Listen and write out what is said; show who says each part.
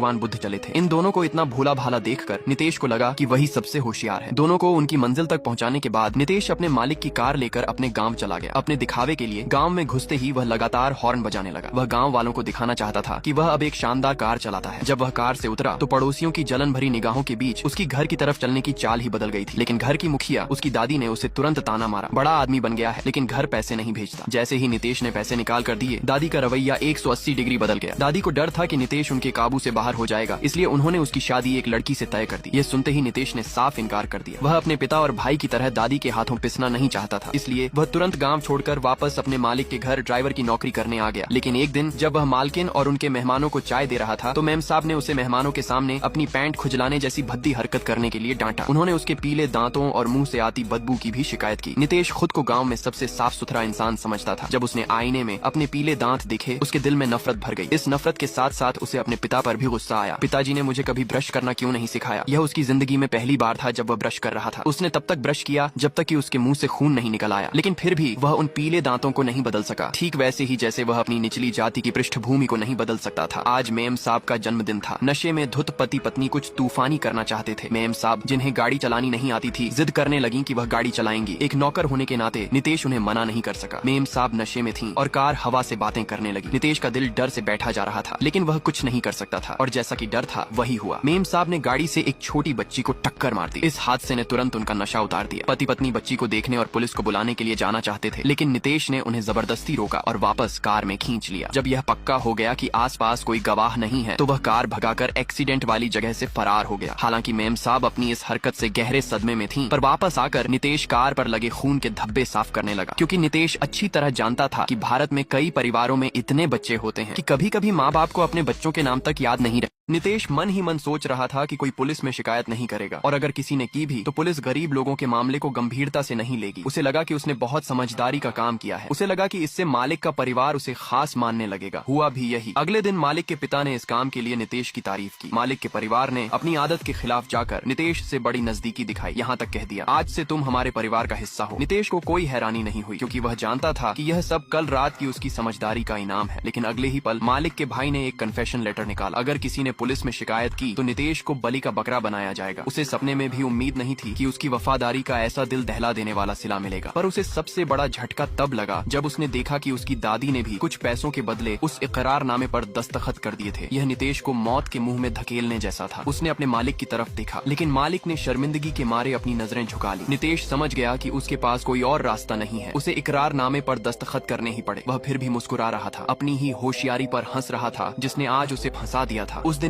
Speaker 1: भगवान बुद्ध चले थे। इन दोनों को इतना भोला भाला देखकर नितेश को लगा कि वही सबसे होशियार है। दोनों को उनकी मंजिल तक पहुंचाने के बाद नितेश अपने मालिक की कार लेकर अपने गांव चला गया। अपने दिखावे के लिए गांव में घुसते ही वह लगातार हॉर्न बजाने लगा। वह गांव वालों को दिखाना चाहता था कि वह अब एक शानदार कार चलाता है। जब वह कार से उतरा तो पड़ोसियों की जलन भरी निगाहों के बीच उसकी घर की तरफ चलने की चाल ही बदल गई थी। लेकिन घर की मुखिया उसकी दादी ने उसे तुरंत ताना मारा, बड़ा आदमी बन गया है लेकिन घर पैसे नहीं भेजता। जैसे ही नितेश ने पैसे निकाल कर दिए, दादी का रवैया 180 डिग्री बदल गया। दादी को डर था कि नितेश उनके काबू से बाहर हो जाएगा, इसलिए उन्होंने उसकी शादी एक लड़की से तय कर दी। ये सुनते ही नितेश ने साफ इनकार कर दिया। वह अपने पिता और भाई की तरह दादी के हाथों पिसना नहीं चाहता था, इसलिए वह तुरंत गांव छोड़कर वापस अपने मालिक के घर ड्राइवर की नौकरी करने आ गया। लेकिन एक दिन जब वह मालकिन और उनके मेहमानों को चाय दे रहा था तो मेम साहब ने उसे मेहमानों के सामने अपनी पैंट खुजलाने जैसी भद्दी हरकत करने के लिए डांटा। उन्होंने उसके पीले दांतों और मुंह से आती बदबू की भी शिकायत की। नितेश खुद को गांव में सबसे साफ सुथरा इंसान समझता था। जब उसने आईने में अपने पीले दांत देखे, उसके दिल में नफरत भर गई। इस नफरत के साथ साथ उसे अपने पिता पर भी गुस्सा आया। पिताजी ने मुझे कभी ब्रश करना क्यों नहीं सिखाया? यह उसकी जिंदगी में पहली बार था जब वह ब्रश कर रहा था। उसने तब तक ब्रश किया जब तक कि उसके मुंह से खून नहीं निकल आया, लेकिन फिर भी वह उन पीले दांतों को नहीं बदल सका, ठीक वैसे ही जैसे वह अपनी निचली जाति की पृष्ठभूमि को नहीं बदल सकता था। आज मेम साहब का जन्मदिन था। नशे में धुत पति पत्नी कुछ तूफानी करना चाहते थे। मेम साहब, जिन्हें गाड़ी चलानी नहीं आती थी, जिद करने लगी कि वह गाड़ी चलाएंगी। एक नौकर होने के नाते नितेश उन्हें मना नहीं कर सका। मेम साहब नशे में थीं और कार हवा से बातें करने लगी। नितेश का दिल डर से बैठा जा रहा था, लेकिन वह कुछ नहीं कर सकता था और जैसा कि डर था वही हुआ। मेम साहब ने गाड़ी से एक छोटी बच्ची को टक्कर मार दी। इस हादसे ने तुरंत उनका नशा उतार दिया। पति पत्नी बच्ची को देखने और पुलिस को बुलाने के लिए जाना चाहते थे, लेकिन नितेश ने उन्हें जबरदस्ती रोका और वापस कार में खींच लिया। जब यह पक्का हो गया कि आसपास कोई गवाह नहीं है तो वह कार भगाकर एक्सीडेंट वाली जगह से फरार हो गया। हालांकि मेम साहब अपनी इस हरकत से गहरे सदमे में थीं, पर वापस आकर नितेश कार पर लगे खून के धब्बे साफ करने लगा, क्योंकि नितेश अच्छी तरह जानता था कि भारत में कई परिवारों में इतने बच्चे होते हैं कि कभी कभी माँ बाप को अपने बच्चों के नाम तक याद नहीं रहे। नितेश मन ही मन सोच रहा था कि कोई पुलिस में शिकायत नहीं करेगा, और अगर किसी ने की भी तो पुलिस गरीब लोगों के मामले को गंभीरता से नहीं लेगी। उसे लगा कि उसने बहुत समझदारी का काम किया है। उसे लगा कि इससे मालिक का परिवार उसे खास मानने लगेगा। हुआ भी यही। अगले दिन मालिक के पिता ने इस काम के लिए नितेश की तारीफ की। मालिक के परिवार ने अपनी आदत के खिलाफ जाकर नितेश से बड़ी नजदीकी दिखाई, यहाँ तक कह दिया, आज से तुम हमारे परिवार का हिस्सा हो। नितेश को कोई हैरानी नहीं हुई, क्योंकि वह जानता था कि यह सब कल रात की उसकी समझदारी का इनाम है। लेकिन अगले ही पल मालिक के भाई ने एक कन्फेशन लेटर निकाला। अगर किसी ने पुलिस में शिकायत की तो नितेश को बलि का बकरा बनाया जाएगा। उसे सपने में भी उम्मीद नहीं थी कि उसकी वफादारी का ऐसा दिल दहला देने वाला सिला मिलेगा। पर उसे सबसे बड़ा झटका तब लगा जब उसने देखा कि उसकी दादी ने भी कुछ पैसों के बदले उस इकरारनामे पर दस्तखत कर दिए थे। यह नितेश को मौत के मुंह में धकेलने जैसा था। उसने अपने मालिक की तरफ देखा, लेकिन मालिक ने शर्मिंदगी के मारे अपनी नजरें झुका ली। नितेश समझ गया कि उसके पास कोई और रास्ता नहीं है, उसे इकरारनामे पर दस्तखत करने ही पड़े। वह फिर भी मुस्कुरा रहा था, अपनी ही होशियारी पर हंस रहा था जिसने आज उसे फंसा दिया था। उस दिन